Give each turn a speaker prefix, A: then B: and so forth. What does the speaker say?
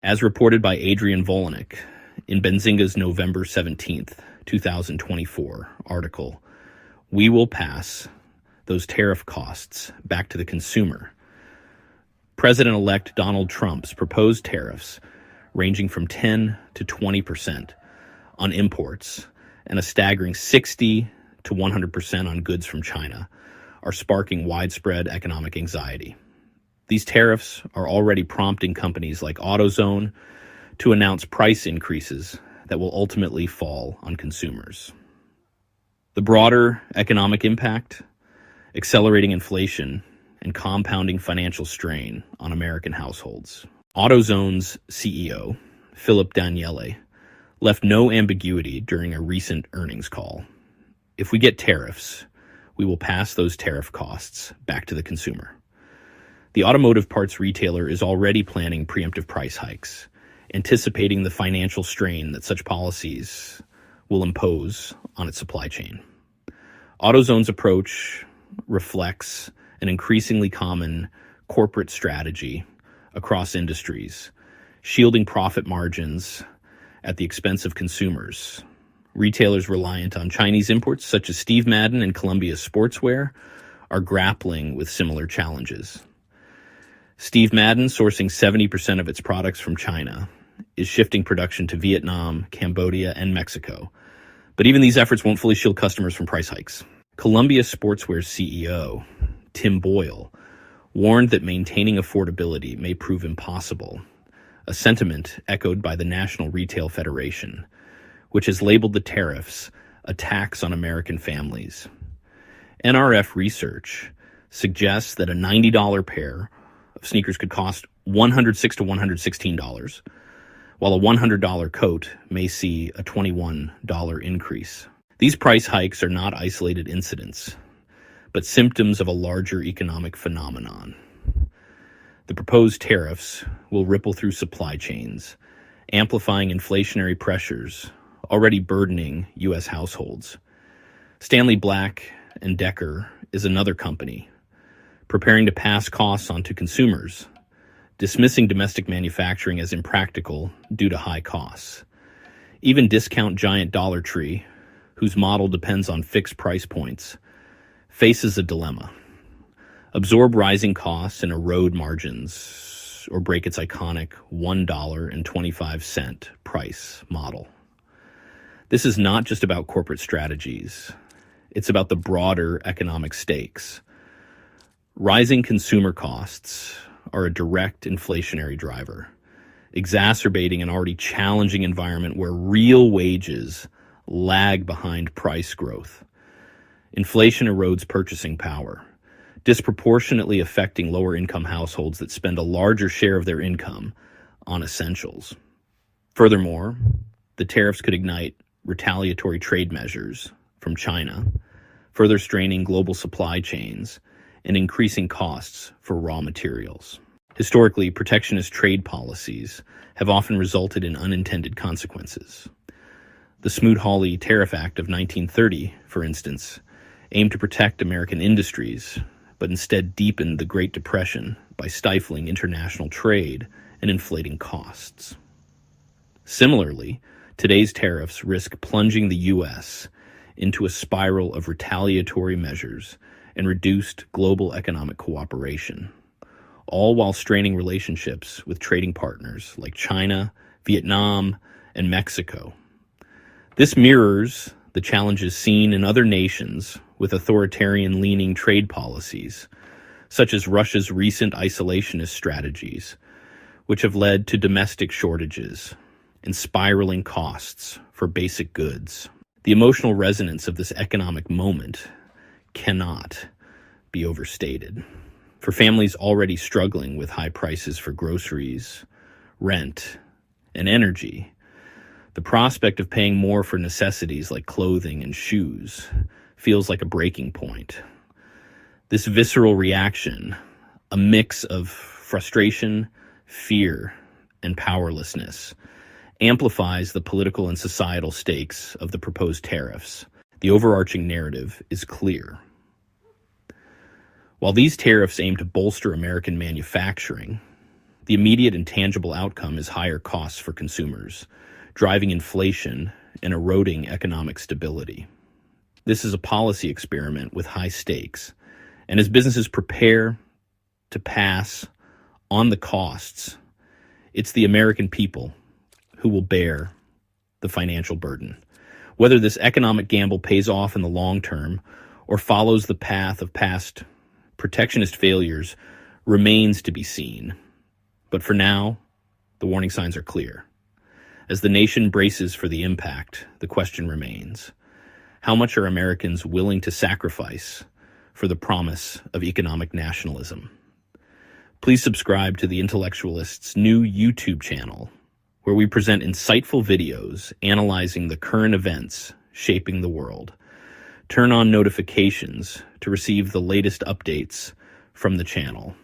A: As reported by Adrian Volenik in Benzinga's November 17th, 2024 article, we will pass those tariff costs back to the consumer. President-elect Donald Trump's proposed tariffs, ranging from 10 to 20% on imports and a staggering 60 to 100% on goods from China, are sparking widespread economic anxiety. These tariffs are already prompting companies like AutoZone to announce price increases that will ultimately fall on consumers. The broader economic impact, accelerating inflation, and compounding financial strain on American households. AutoZone's CEO, Philip Daniele, left no ambiguity during a recent earnings call. If we get tariffs, we will pass those tariff costs back to the consumer. The automotive parts retailer is already planning preemptive price hikes, anticipating the financial strain that such policies will impose on its supply chain. AutoZone's approach reflects an increasingly common corporate strategy across industries, shielding profit margins at the expense of consumers. Retailers reliant on Chinese imports, such as Steve Madden and Columbia Sportswear, are grappling with similar challenges. Steve Madden, sourcing 70% of its products from China, is shifting production to Vietnam, Cambodia, and Mexico. But even these efforts won't fully shield customers from price hikes. Columbia Sportswear CEO Tim Boyle warned that maintaining affordability may prove impossible, a sentiment echoed by the National Retail Federation, which has labeled the tariffs a tax on American families. NRF research suggests that a $90 pair of sneakers could cost $106 to $116, while a $100 coat may see a $21 increase. These price hikes are not isolated incidents, but symptoms of a larger economic phenomenon. The proposed tariffs will ripple through supply chains, amplifying inflationary pressures already burdening U.S. households. Stanley Black & Decker is another company preparing to pass costs on to consumers, dismissing domestic manufacturing as impractical due to high costs. Even discount giant Dollar Tree, whose model depends on fixed price points, faces a dilemma: absorb rising costs and erode margins, or break its iconic $1.25 price model. This is not just about corporate strategies. It's about the broader economic stakes. Rising consumer costs are a direct inflationary driver, exacerbating an already challenging environment where real wages lag behind price growth. Inflation erodes purchasing power, disproportionately affecting lower-income households that spend a larger share of their income on essentials. Furthermore, the tariffs could ignite retaliatory trade measures from China, further straining global supply chains and increasing costs for raw materials. Historically, protectionist trade policies have often resulted in unintended consequences. The Smoot-Hawley Tariff Act of 1930, for instance, aimed to protect American industries, but instead deepened the Great Depression by stifling international trade and inflating costs. Similarly, today's tariffs risk plunging the U.S. into a spiral of retaliatory measures and reduced global economic cooperation, all while straining relationships with trading partners like China, Vietnam, and Mexico. This mirrors the challenges seen in other nations with authoritarian-leaning trade policies, such as Russia's recent isolationist strategies, which have led to domestic shortages and spiraling costs for basic goods. The emotional resonance of this economic moment cannot be overstated. For families already struggling with high prices for groceries, rent, and energy, the prospect of paying more for necessities like clothing and shoes feels like a breaking point. This visceral reaction, a mix of frustration, fear, and powerlessness, amplifies the political and societal stakes of the proposed tariffs. The overarching narrative is clear. While these tariffs aim to bolster American manufacturing, The immediate and tangible outcome is higher costs for consumers, driving inflation and eroding economic stability. This is a policy experiment with high stakes, and as businesses prepare to pass on the costs, it's the American people who will bear the financial burden. Whether this economic gamble pays off in the long term or follows the path of past protectionist failures remains to be seen. But for now, the warning signs are clear. As the nation braces for the impact, the question remains: how much are Americans willing to sacrifice for the promise of economic nationalism? Please subscribe to the Intellectualist's new YouTube channel, where we present insightful videos analyzing the current events shaping the world. Turn on notifications to receive the latest updates from the channel.